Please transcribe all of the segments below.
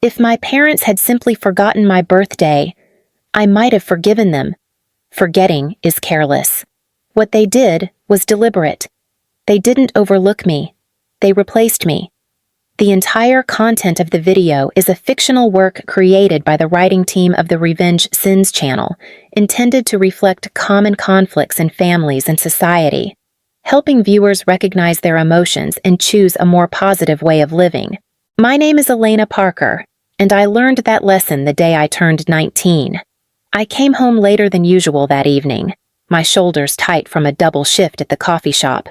If my parents had simply forgotten my birthday, I might have forgiven them. Forgetting is careless. What they did was deliberate. They didn't overlook me. They replaced me. The entire content of the video is a fictional work created by the writing team of the Revenge Sins channel, intended to reflect common conflicts in families and society, helping viewers recognize their emotions and choose a more positive way of living. My name is Elena Parker, and I learned that lesson the day I turned 19. I came home later than usual that evening, my shoulders tight from a double shift at the coffee shop.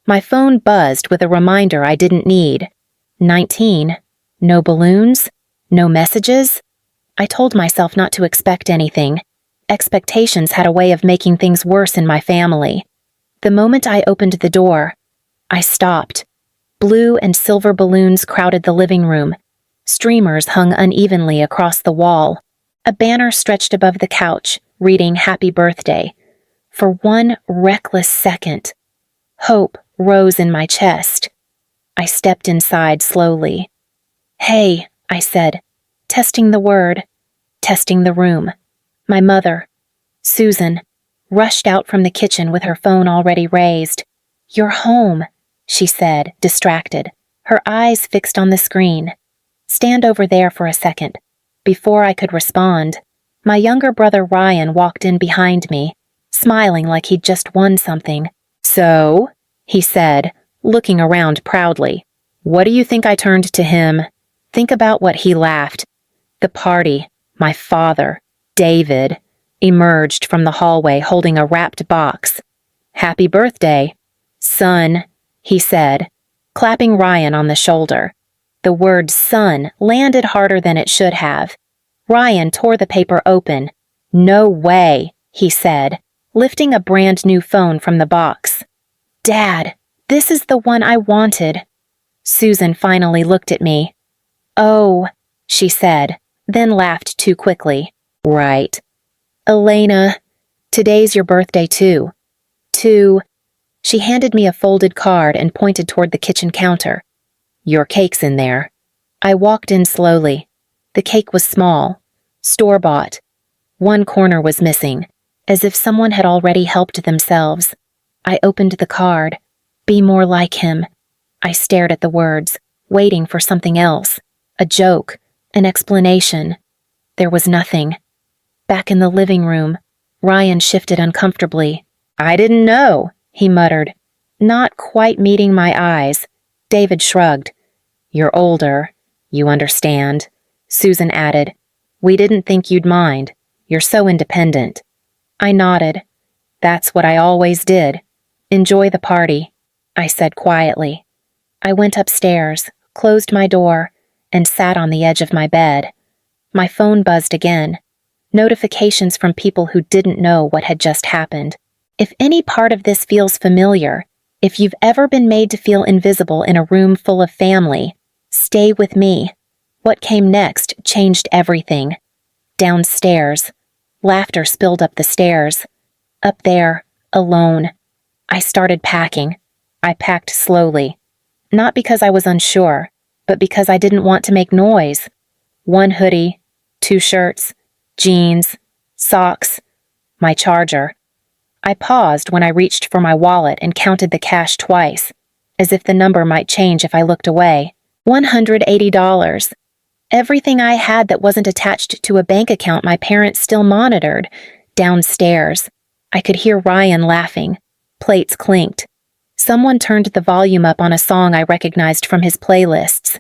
My phone buzzed with a reminder I didn't need. 19. No balloons? No messages? I told myself not to expect anything. Expectations had a way of making things worse in my family. The moment I opened the door, I stopped. Blue and silver balloons crowded the living room. Streamers hung unevenly across the wall. A banner stretched above the couch, reading "Happy Birthday." For one reckless second, hope rose in my chest. I stepped inside slowly. "Hey," I said, testing the word, testing the room. My mother, Susan, rushed out from the kitchen with her phone already raised. "You're home," she said, distracted, her eyes fixed on the screen. "Stand over there for a second." Before I could respond, my younger brother Ryan walked in behind me, smiling like he'd just won something. "So?" he said, looking around proudly. "What do you think I turned to him?" Think about what he laughed. The party, my father, David, emerged from the hallway holding a wrapped box. "Happy birthday, son," he said, clapping Ryan on the shoulder. The word "son" landed harder than it should have. Ryan tore the paper open. "No way," he said, lifting a brand new phone from the box. "Dad, this is the one I wanted." Susan finally looked at me. "Oh," she said, then laughed too quickly. "Right. Elena, today's your birthday too." She handed me a folded card and pointed toward the kitchen counter. "Your cake's in there." I walked in slowly. The cake was small, store-bought. One corner was missing, as if someone had already helped themselves. I opened the card. "Be more like him." I stared at the words, waiting for something else. A joke, an explanation. There was nothing. Back in the living room, Ryan shifted uncomfortably. "I didn't know," he muttered, not quite meeting my eyes. David shrugged. "You're older. You understand," Susan added. "We didn't think you'd mind. You're so independent." I nodded. "That's what I always did. Enjoy the party," I said quietly. I went upstairs, closed my door, and sat on the edge of my bed. My phone buzzed again. Notifications from people who didn't know what had just happened. If any part of this feels familiar, if you've ever been made to feel invisible in a room full of family, stay with me. What came next changed everything. Downstairs, laughter spilled up the stairs. Up there, alone, I started packing. I packed slowly. Not because I was unsure, but because I didn't want to make noise. 1 hoodie, 2 shirts, jeans, socks, my charger. I paused when I reached for my wallet and counted the cash twice, as if the number might change if I looked away. $180. Everything I had that wasn't attached to a bank account my parents still monitored. Downstairs, I could hear Ryan laughing. Plates clinked. Someone turned the volume up on a song I recognized from his playlists.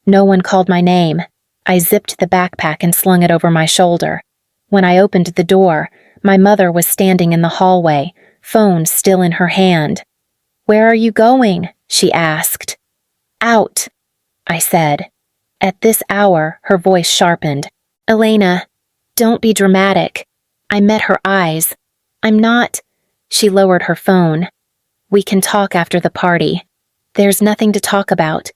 No one called my name. I zipped the backpack and slung it over my shoulder. When I opened the door, my mother was standing in the hallway, phone still in her hand. "Where are you going?" she asked. "Out," I said. At this hour, her voice sharpened. "Elena, don't be dramatic." I met her eyes. "I'm not." She lowered her phone. "We can talk after the party." "There's nothing to talk about."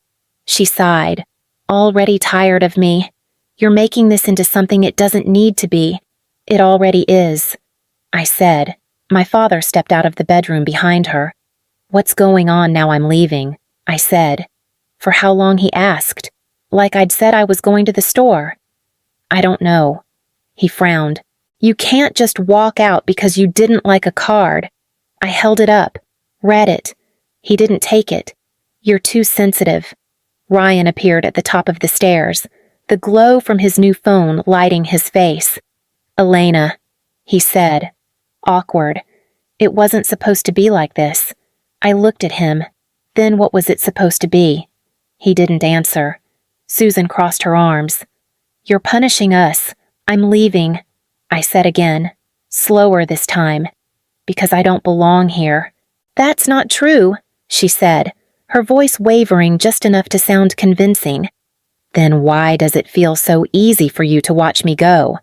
She sighed. "Already tired of me. You're making this into something it doesn't need to be. It already is," I said. My father stepped out of the bedroom behind her. "What's going on now I'm leaving?" I said. "For how long?" he asked. Like I'd said I was going to the store. I don't know. He frowned. You can't just walk out because you didn't like a card. I held it up, read it. He didn't take it. You're too sensitive. Ryan appeared at the top of the stairs, the glow from his new phone lighting his face. Elena, he said. Awkward. It wasn't supposed to be like this. I looked at him. Then what was it supposed to be? He didn't answer. Susan crossed her arms. You're punishing us. I'm leaving, I said again, slower this time, because I don't belong here. That's not true, she said, her voice wavering just enough to sound convincing. Then why does it feel so easy for you to watch me go?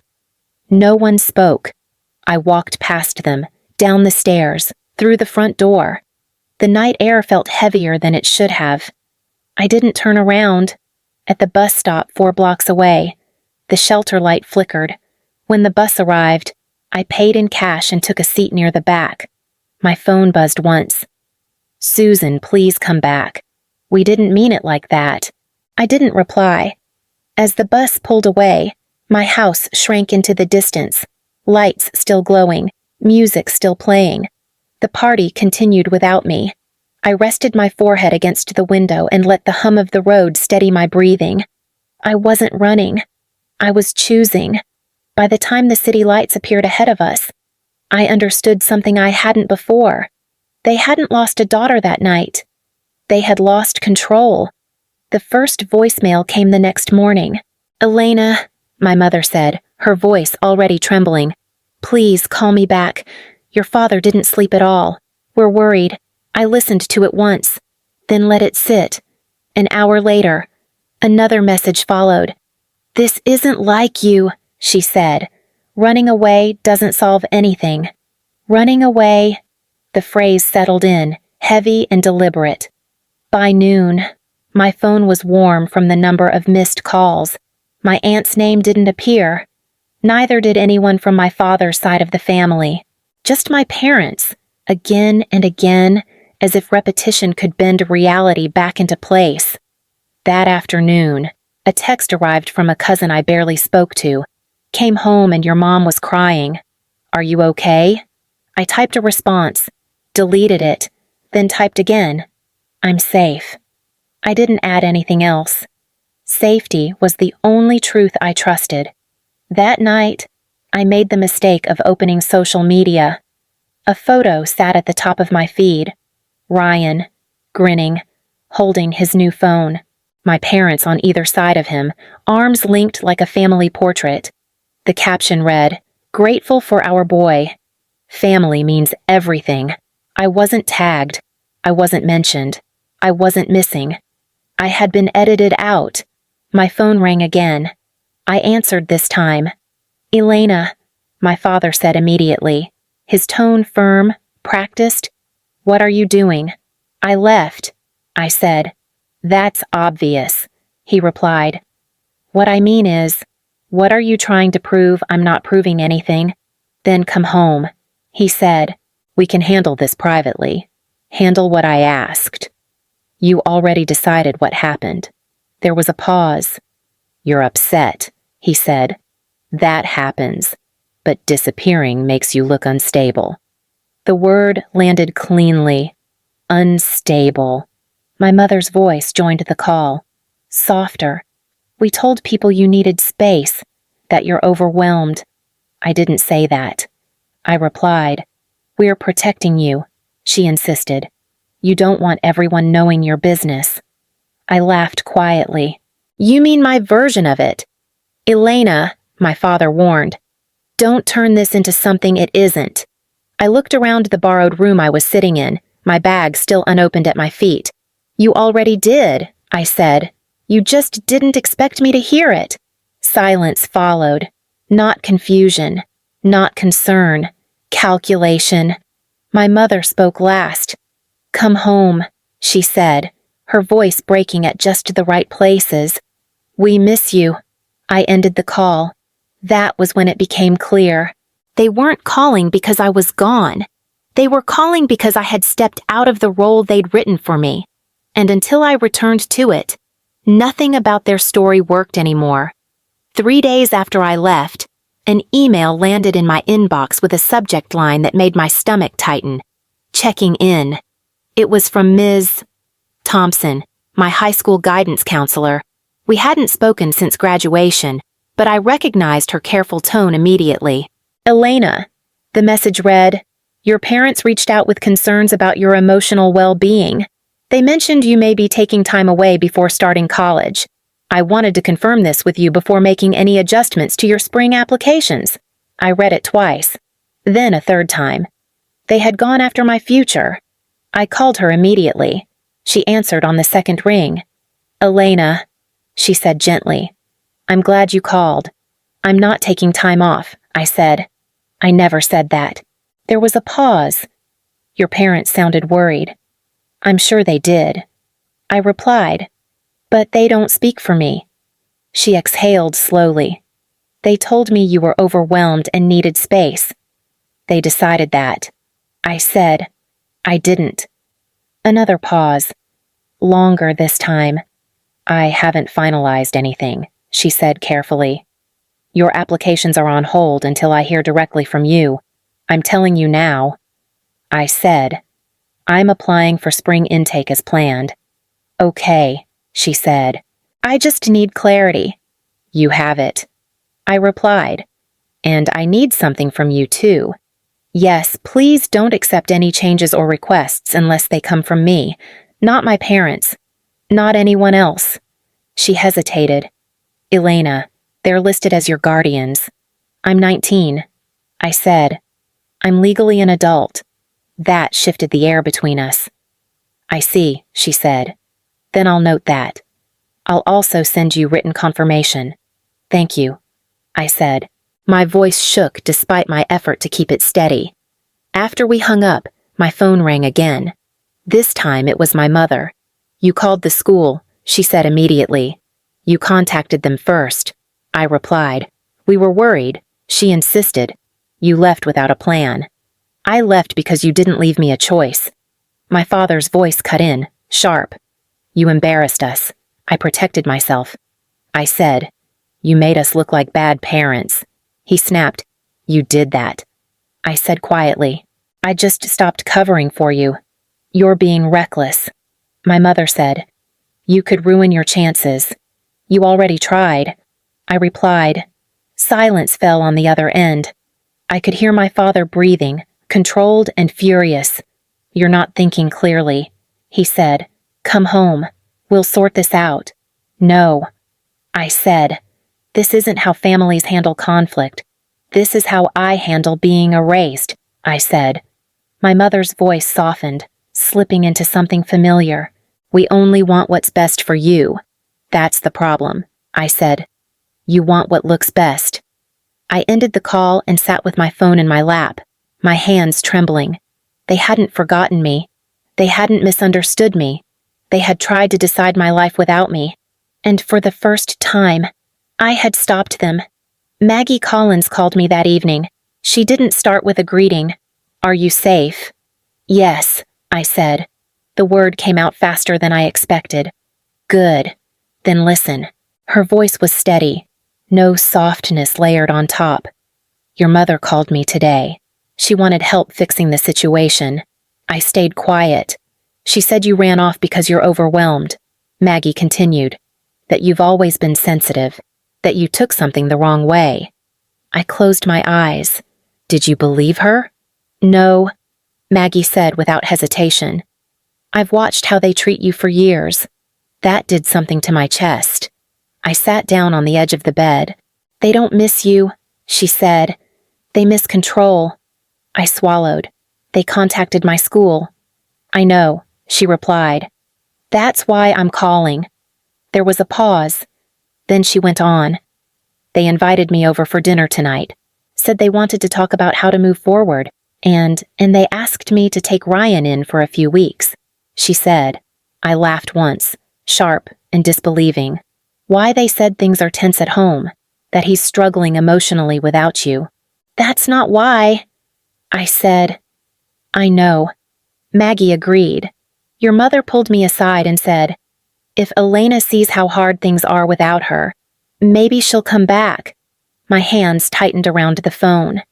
No one spoke. I walked past them, down the stairs, through the front door. The night air felt heavier than it should have. I didn't turn around. At the bus stop 4 blocks away, the shelter light flickered. When the bus arrived, I paid in cash and took a seat near the back. My phone buzzed once. Susan, please come back. We didn't mean it like that. I didn't reply. As the bus pulled away, my house shrank into the distance, lights still glowing, music still playing. The party continued without me. I rested my forehead against the window and let the hum of the road steady my breathing. I wasn't running. I was choosing. By the time the city lights appeared ahead of us, I understood something I hadn't before. They hadn't lost a daughter that night. They had lost control. The first voicemail came the next morning. Elena, my mother said, her voice already trembling. Please call me back. Your father didn't sleep at all. We're worried. I listened to it once, then let it sit. An hour later, another message followed. This isn't like you, she said. Running away doesn't solve anything. Running away, the phrase settled in, heavy and deliberate. By noon, my phone was warm from the number of missed calls. My aunt's name didn't appear. Neither did anyone from my father's side of the family. Just my parents, again and again, as if repetition could bend reality back into place. That afternoon, a text arrived from a cousin I barely spoke to. Came home and your mom was crying. Are you okay? I typed a response, deleted it, then typed again. I'm safe. I didn't add anything else. Safety was the only truth I trusted. That night, I made the mistake of opening social media. A photo sat at the top of my feed. Ryan, grinning, holding his new phone. My parents on either side of him, arms linked like a family portrait. The caption read, "Grateful for our boy." Family means everything. I wasn't tagged. I wasn't mentioned. I wasn't missing. I had been edited out. My phone rang again. I answered this time. Elena, my father said immediately, his tone firm, practiced. What are you doing? I left, I said. That's obvious, he replied. What I mean is, what are you trying to prove? I'm not proving anything. Then come home, he said. We can handle this privately. Handle what I asked. You already decided what happened. There was a pause. You're upset, he said. That happens, but disappearing makes you look unstable. The word landed cleanly. Unstable. My mother's voice joined the call. Softer. We told people you needed space, that you're overwhelmed. I didn't say that. I replied, We're protecting you, she insisted. You don't want everyone knowing your business. I laughed quietly. You mean my version of it? Elena, my father warned, don't turn this into something it isn't. I looked around the borrowed room I was sitting in, my bag still unopened at my feet. You already did, I said. You just didn't expect me to hear it. Silence followed. Not confusion. Not concern. Calculation. My mother spoke last. Come home, she said, her voice breaking at just the right places. We miss you. I ended the call. That was when it became clear. They weren't calling because I was gone. They were calling because I had stepped out of the role they'd written for me. And until I returned to it, Nothing about their story worked anymore. 3 days after I left, an email landed in my inbox with a subject line that made my stomach tighten. Checking in. It was from Ms. Thompson, my high school guidance counselor. We hadn't spoken since graduation, but I recognized her careful tone immediately. Elena, the message read, your parents reached out with concerns about your emotional well-being. They mentioned you may be taking time away before starting college. I wanted to confirm this with you before making any adjustments to your spring applications. I read it twice, then a third time. They had gone after my future. I called her immediately. She answered on the second ring. Elena, she said gently, I'm glad you called. I'm not taking time off, I said. I never said that. There was a pause. Your parents sounded worried. I'm sure they did. I replied, but they don't speak for me. She exhaled slowly. They told me you were overwhelmed and needed space. They decided that. I said, I didn't. Another pause. Longer this time. I haven't finalized anything, she said carefully. Your applications are on hold until I hear directly from you. I'm telling you now. I said, I'm applying for spring intake as planned. Okay, she said. I just need clarity. You have it. I replied. And I need something from you too. Yes, please don't accept any changes or requests unless they come from me, not my parents, not anyone else. She hesitated. Elena, they're listed as your guardians. I'm 19. I said, I'm legally an adult. That shifted the air between us. I see, she said. Then I'll note that. I'll also send you written confirmation. Thank you, I said. My voice shook despite my effort to keep it steady. After we hung up, my phone rang again. This time it was my mother. You called the school, she said immediately. You contacted them first. I replied. We were worried, she insisted. You left without a plan. I left because you didn't leave me a choice. My father's voice cut in, sharp. You embarrassed us. I protected myself. I said, you made us look like bad parents. He snapped, you did that. I said quietly, I just stopped covering for you. You're being reckless. My mother said, you could ruin your chances. You already tried. I replied. Silence fell on the other end. I could hear my father breathing, controlled and furious. You're not thinking clearly, he said. Come home. We'll sort this out. No. I said, this isn't how families handle conflict. This is how I handle being erased, I said. My mother's voice softened, slipping into something familiar. We only want what's best for you. That's the problem, I said. You want what looks best. I ended the call and sat with my phone in my lap, my hands trembling. They hadn't forgotten me. They hadn't misunderstood me. They had tried to decide my life without me. And for the first time, I had stopped them. Maggie Collins called me that evening. She didn't start with a greeting. Are you safe? Yes, I said. The word came out faster than I expected. Good. Then listen. Her voice was steady. No softness layered on top. Your mother called me today. She wanted help fixing the situation. I stayed quiet. She said you ran off because you're overwhelmed. Maggie continued. That you've always been sensitive. That you took something the wrong way. I closed my eyes. Did you believe her? No, Maggie said without hesitation. I've watched how they treat you for years. That did something to my chest. I sat down on the edge of the bed. They don't miss you, she said. They miss control. I swallowed. They contacted my school. I know, she replied. That's why I'm calling. There was a pause. Then she went on. They invited me over for dinner tonight. Said they wanted to talk about how to move forward, and they asked me to take Ryan in for a few weeks. She said. I laughed once, sharp and disbelieving. Why they said things are tense at home, that he's struggling emotionally without you. That's not why. I said. I know. Maggie agreed. Your mother pulled me aside and said, If Elena sees how hard things are without her, maybe she'll come back. My hands tightened around the phone.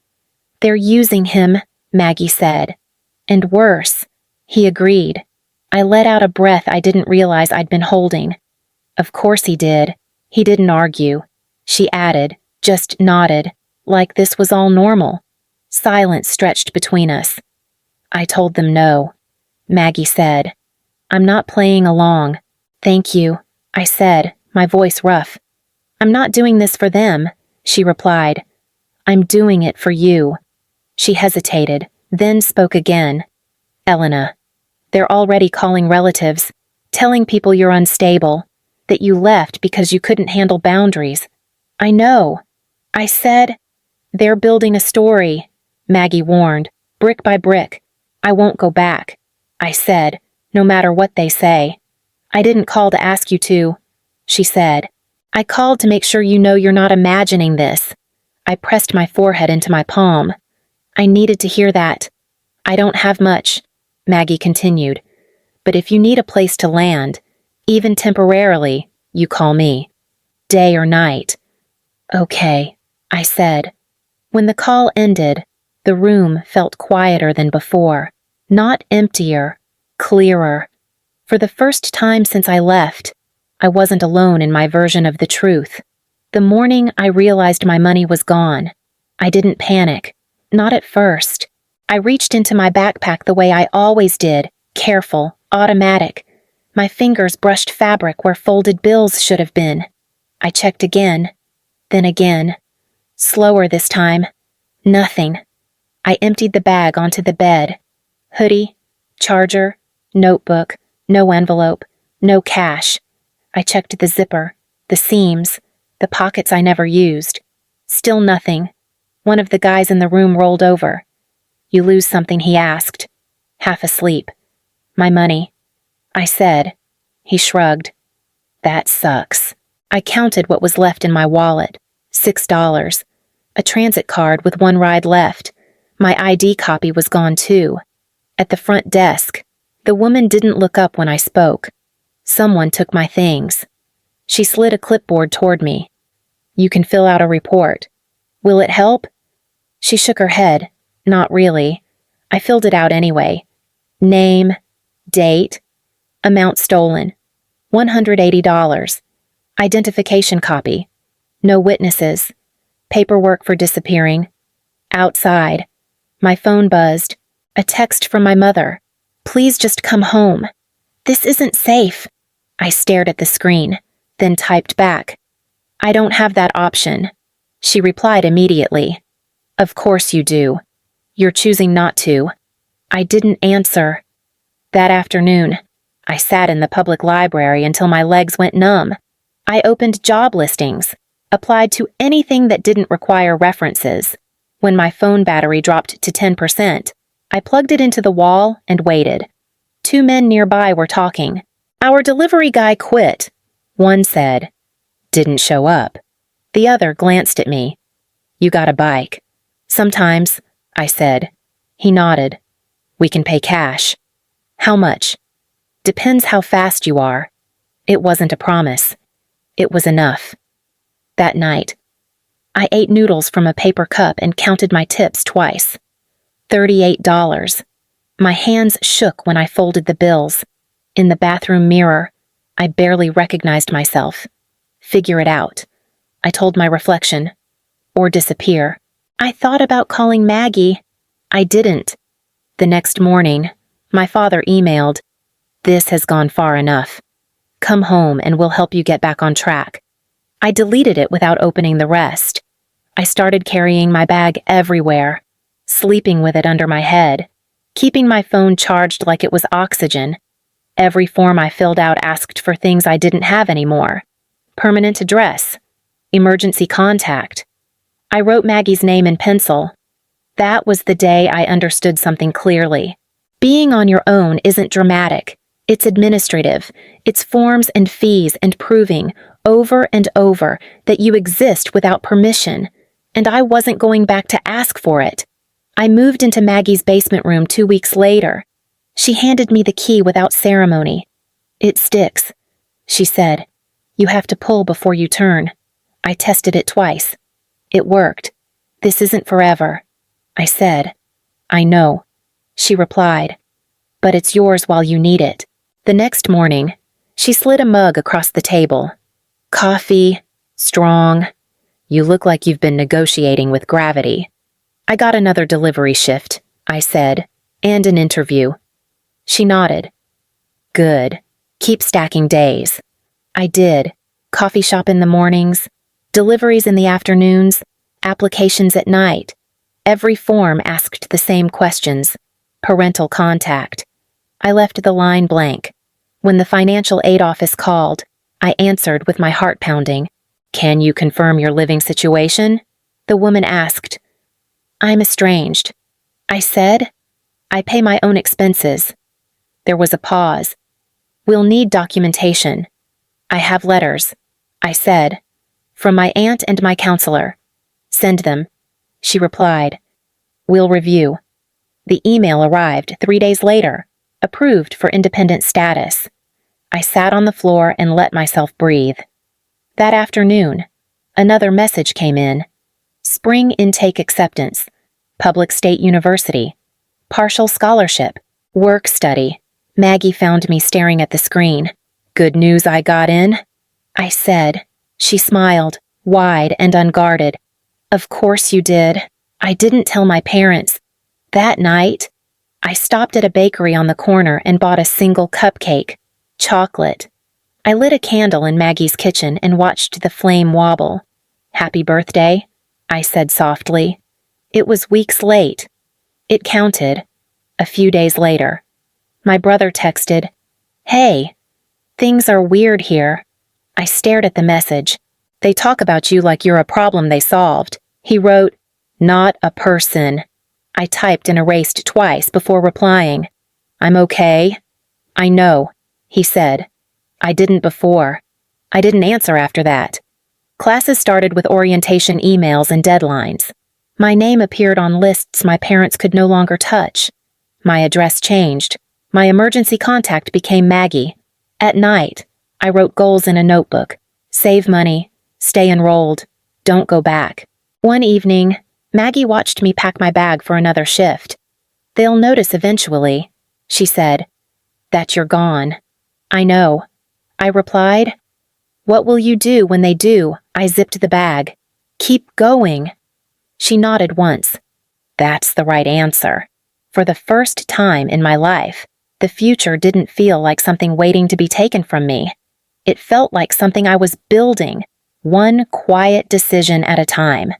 They're using him, Maggie said. And worse, he agreed. I let out a breath I didn't realize I'd been holding. Of course he did. He didn't argue. She added, just nodded, like this was all normal. Silence stretched between us. I told them no. Maggie said, I'm not playing along. Thank you, I said, my voice rough. I'm not doing this for them, she replied. I'm doing it for you. She hesitated, then spoke again. Elena, they're already calling relatives, telling people you're unstable, that you left because you couldn't handle boundaries. I know. I said, they're building a story, Maggie warned, brick by brick. I won't go back. I said, no matter what they say. I didn't call to ask you to, she said. I called to make sure you know you're not imagining this. I pressed my forehead into my palm. I needed to hear that. I don't have much, Maggie continued. But if you need a place to land, even temporarily, you call me. Day or night. Okay, I said. When the call ended, the room felt quieter than before. Not emptier, clearer. For the first time since I left, I wasn't alone in my version of the truth. The morning I realized my money was gone, I didn't panic. Not at first. I reached into my backpack the way I always did, careful, automatic. My fingers brushed fabric where folded bills should have been. I checked again, then again. Slower this time. Nothing. I emptied the bag onto the bed. Hoodie, charger, notebook, no envelope, no cash. I checked the zipper, the seams, the pockets I never used. Still nothing. One of the guys in the room rolled over. You lose something, he asked. Half asleep. My money. I said. He shrugged. That sucks. I counted what was left in my wallet. $6. A transit card with one ride left. My ID copy was gone too. At the front desk, the woman didn't look up when I spoke. Someone took my things. She slid a clipboard toward me. You can fill out a report. Will it help? She shook her head. Not really. I filled it out anyway. Name, date, amount stolen, $180. Identification copy. No witnesses. Paperwork for disappearing. Outside. My phone buzzed. A text from my mother. Please just come home. This isn't safe. I stared at the screen, then typed back. I don't have that option. She replied immediately. Of course you do. You're choosing not to. I didn't answer. That afternoon, I sat in the public library until my legs went numb. I opened job listings, applied to anything that didn't require references. When my phone battery dropped to 10%, I plugged it into the wall and waited. 2 men nearby were talking. Our delivery guy quit, one said. Didn't show up. The other glanced at me. You got a bike. Sometimes, I said. He nodded. We can pay cash. How much? Depends how fast you are. It wasn't a promise. It was enough. That night, I ate noodles from a paper cup and counted my tips twice. $38. My hands shook when I folded the bills. In the bathroom mirror, I barely recognized myself. Figure it out, I told my reflection. Or disappear. I thought about calling Maggie. I didn't. The next morning, my father emailed, This has gone far enough. Come home and we'll help you get back on track. I deleted it without opening the rest. I started carrying my bag everywhere, sleeping with it under my head, keeping my phone charged like it was oxygen. Every form I filled out asked for things I didn't have anymore. Permanent address. Emergency contact. I wrote Maggie's name in pencil. That was the day I understood something clearly. Being on your own isn't dramatic. It's administrative. It's forms and fees and proving, over and over, that you exist without permission. And I wasn't going back to ask for it. I moved into Maggie's basement room 2 weeks later. She handed me the key without ceremony. It sticks. She said, "You have to pull before you turn." I tested it twice. It worked. "This isn't forever." I said, "I know." She replied, "But it's yours while you need it." The next morning, she slid a mug across the table. "Coffee, strong. You look like you've been negotiating with gravity." "I got another delivery shift," I said, "and an interview." She nodded. "Good. Keep stacking days." I did. Coffee shop in the mornings, deliveries in the afternoons, applications at night. Every form asked the same questions. Parental contact. I left the line blank. When the financial aid office called, I answered with my heart pounding. "Can you confirm your living situation?" The woman asked. "I'm estranged." I said, "I pay my own expenses." There was a pause. "We'll need documentation." "I have letters," I said, "from my aunt and my counselor." "Send them." She replied, "We'll review." The email arrived 3 days later, approved for independent status. I sat on the floor and let myself breathe. That afternoon, another message came in. Spring intake acceptance, public state university, partial scholarship, work study. Maggie found me staring at the screen. "Good news I got in?" I said. She smiled, wide and unguarded. "Of course you did. I didn't tell my parents." That night, I stopped at a bakery on the corner and bought a single cupcake, chocolate. I lit a candle in Maggie's kitchen and watched the flame wobble. "Happy birthday," I said softly. It was weeks late. It counted. A few days later, my brother texted, "Hey, things are weird here." I stared at the message. "They talk about you like you're a problem they solved." He wrote, "Not a person." I typed and erased twice before replying. "I'm okay." "I know," he said. "I didn't before." I didn't answer after that. Classes started with orientation emails and deadlines. My name appeared on lists my parents could no longer touch. My address changed. My emergency contact became Maggie. At night, I wrote goals in a notebook. Save money, stay enrolled, don't go back. One evening, Maggie watched me pack my bag for another shift. "They'll notice eventually," she said, "that you're gone." "I know," I replied. "What will you do when they do?" I zipped the bag. "Keep going." She nodded once. That's the right answer. For the first time in my life, the future didn't feel like something waiting to be taken from me. It felt like something I was building, one quiet decision at a time.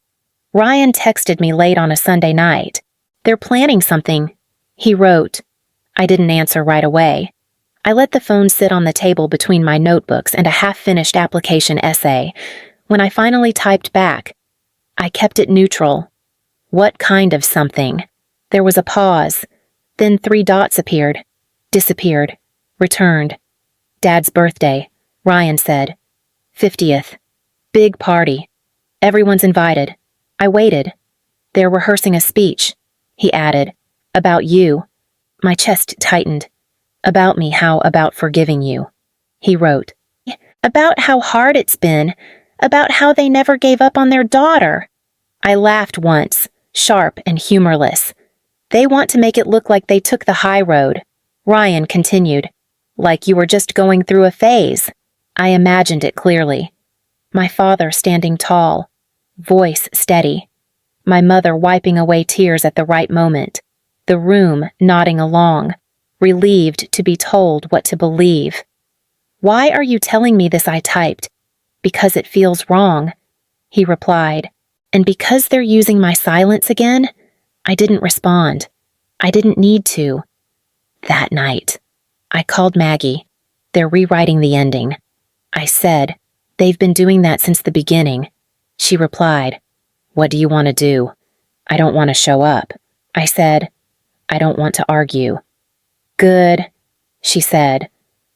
Ryan texted me late on a Sunday night. "They're planning something," he wrote. I didn't answer right away. I let the phone sit on the table between my notebooks and a half-finished application essay. When I finally typed back, I kept it neutral. "What kind of something?" There was a pause. Then 3 dots appeared, disappeared, returned. "Dad's birthday," Ryan said. "50th. Big party. Everyone's invited." I waited. "They're rehearsing a speech," he added. "About you." My chest tightened. "About me, how about forgiving you?" He wrote. "About how hard it's been. About how they never gave up on their daughter." I laughed once, sharp and humorless. "They want to make it look like they took the high road." Ryan continued. "Like you were just going through a phase." I imagined it clearly. My father standing tall, voice steady. My mother wiping away tears at the right moment. The room nodding along, relieved to be told what to believe. "Why are you telling me this?" I typed. "Because it feels wrong," he replied. And because they're using my silence again, I didn't respond. I didn't need to. That night, I called Maggie. "They're rewriting the ending." I said, "They've been doing that since the beginning." She replied, "What do you want to do?" "I don't want to show up." I said, "I don't want to argue." "Good," she said.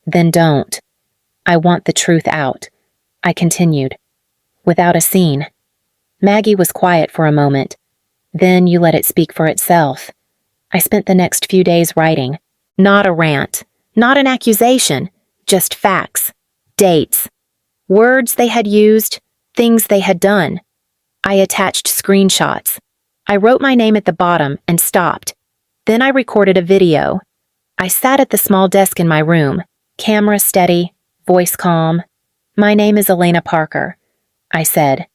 "Then don't." "I want the truth out." I continued, "Without a scene." Maggie was quiet for a moment. "Then you let it speak for itself." I spent the next few days writing. Not a rant, not an accusation, just facts. Dates. Words they had used, things they had done. I attached screenshots. I wrote my name at the bottom and stopped. Then I recorded a video. I sat at the small desk in my room, camera steady, voice calm. "My name is Elena Parker," I said.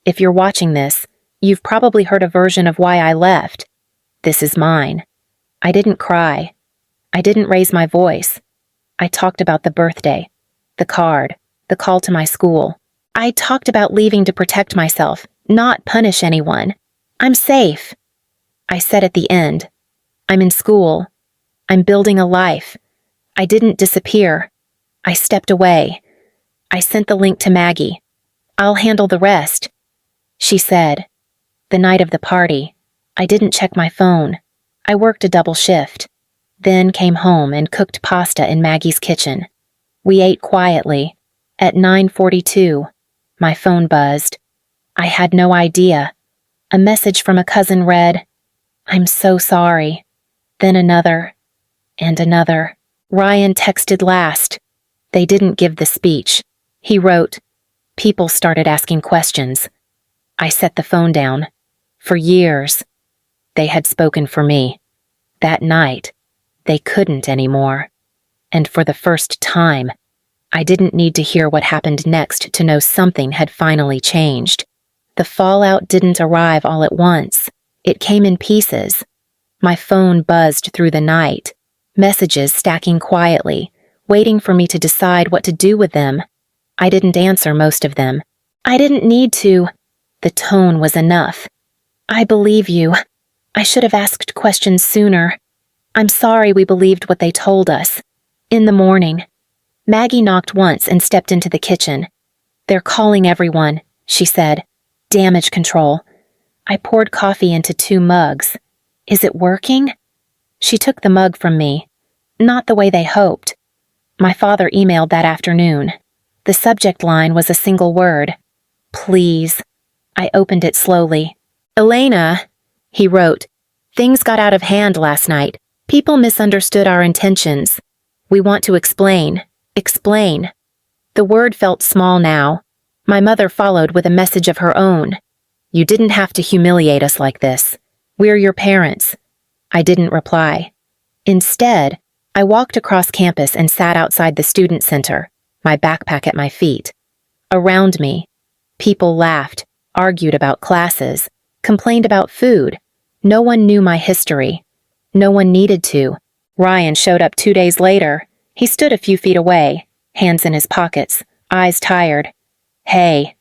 "If you're watching this, you've probably heard a version of why I left. This is mine." I didn't cry. I didn't raise my voice. I talked about the birthday, the card, the call to my school. I talked about leaving to protect myself, not punish anyone. "I'm safe," I said at the end. "I'm in school. I'm building a life. I didn't disappear. I stepped away. I sent the link to Maggie. I'll handle the rest," she said. The night of the party, I didn't check my phone. I worked a double shift, then came home and cooked pasta in Maggie's kitchen. We ate quietly. At 9:42, my phone buzzed. I had no idea. A message from a cousin read, "I'm so sorry." Then another, and another. Ryan texted last. They didn't give the speech. He wrote, "People started asking questions." I set the phone down. For years, they had spoken for me. That night, they couldn't anymore. And for the first time, I didn't need to hear what happened next to know something had finally changed. The fallout didn't arrive all at once. It came in pieces. My phone buzzed through the night, messages stacking quietly, waiting for me to decide what to do with them. I didn't answer most of them. I didn't need to. The tone was enough. "I believe you. I should have asked questions sooner. I'm sorry we believed what they told us." In the morning, Maggie knocked once and stepped into the kitchen. "They're calling everyone," she said. "Damage control." I poured coffee into 2 mugs. "Is it working?" She took the mug from me. Not the way they hoped. My father emailed that afternoon. The subject line was a single word. "Please." I opened it slowly. "Elena," he wrote, "things got out of hand last night. People misunderstood our intentions. We want to explain. Explain." The word felt small now. My mother followed with a message of her own. "You didn't have to humiliate us like this. We're your parents." I didn't reply. Instead, I walked across campus and sat outside the student center, my backpack at my feet. Around me, people laughed, argued about classes, complained about food. No one knew my history. No one needed to. Ryan showed up 2 days later. He stood a few feet away, hands in his pockets, eyes tired. "Hey."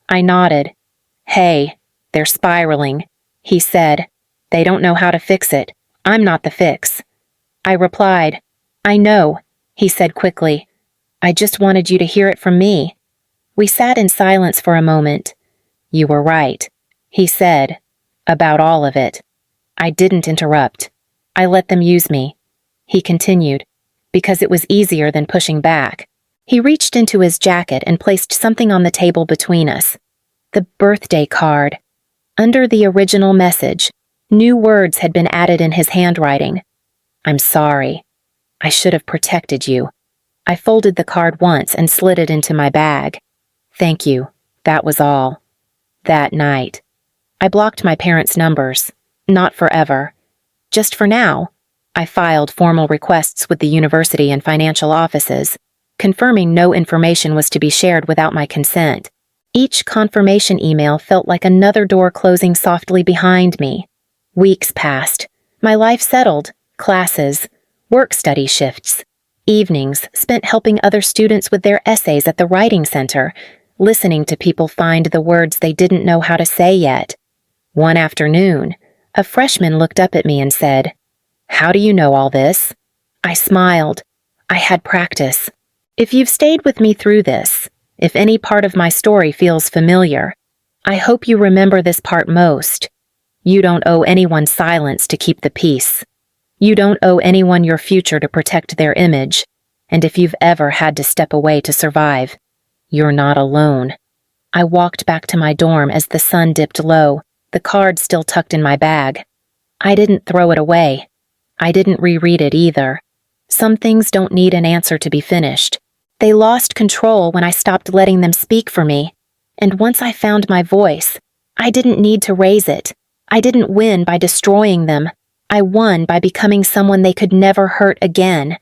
I nodded. "Hey, they're spiraling," he said. "They don't know how to fix it. I'm not the fix." I replied, "I know," he said quickly. "I just wanted you to hear it from me." We sat in silence for a moment. "You were right," he said, "about all of it." I didn't interrupt. I let them use me. He continued, because it was easier than pushing back. He reached into his jacket and placed something on the table between us. The birthday card. Under the original message, new words had been added in his handwriting. "I'm sorry. I should have protected you." I folded the card once and slid it into my bag. "Thank you. That was all." That night, I blocked my parents' numbers. Not forever. Just for now. I filed formal requests with the university and financial offices, confirming no information was to be shared without my consent. Each confirmation email felt like another door closing softly behind me. Weeks passed. My life settled. Classes, work-study shifts, evenings spent helping other students with their essays at the writing center, listening to people find the words they didn't know how to say yet. One afternoon, a freshman looked up at me and said, "How do you know all this?" I smiled. I had practice. If you've stayed with me through this, if any part of my story feels familiar, I hope you remember this part most. You don't owe anyone silence to keep the peace. You don't owe anyone your future to protect their image, and if you've ever had to step away to survive, you're not alone. I walked back to my dorm as the sun dipped low, the card still tucked in my bag. I didn't throw it away. I didn't reread it either. Some things don't need an answer to be finished. They lost control when I stopped letting them speak for me. And once I found my voice, I didn't need to raise it. I didn't win by destroying them. I won by becoming someone they could never hurt again.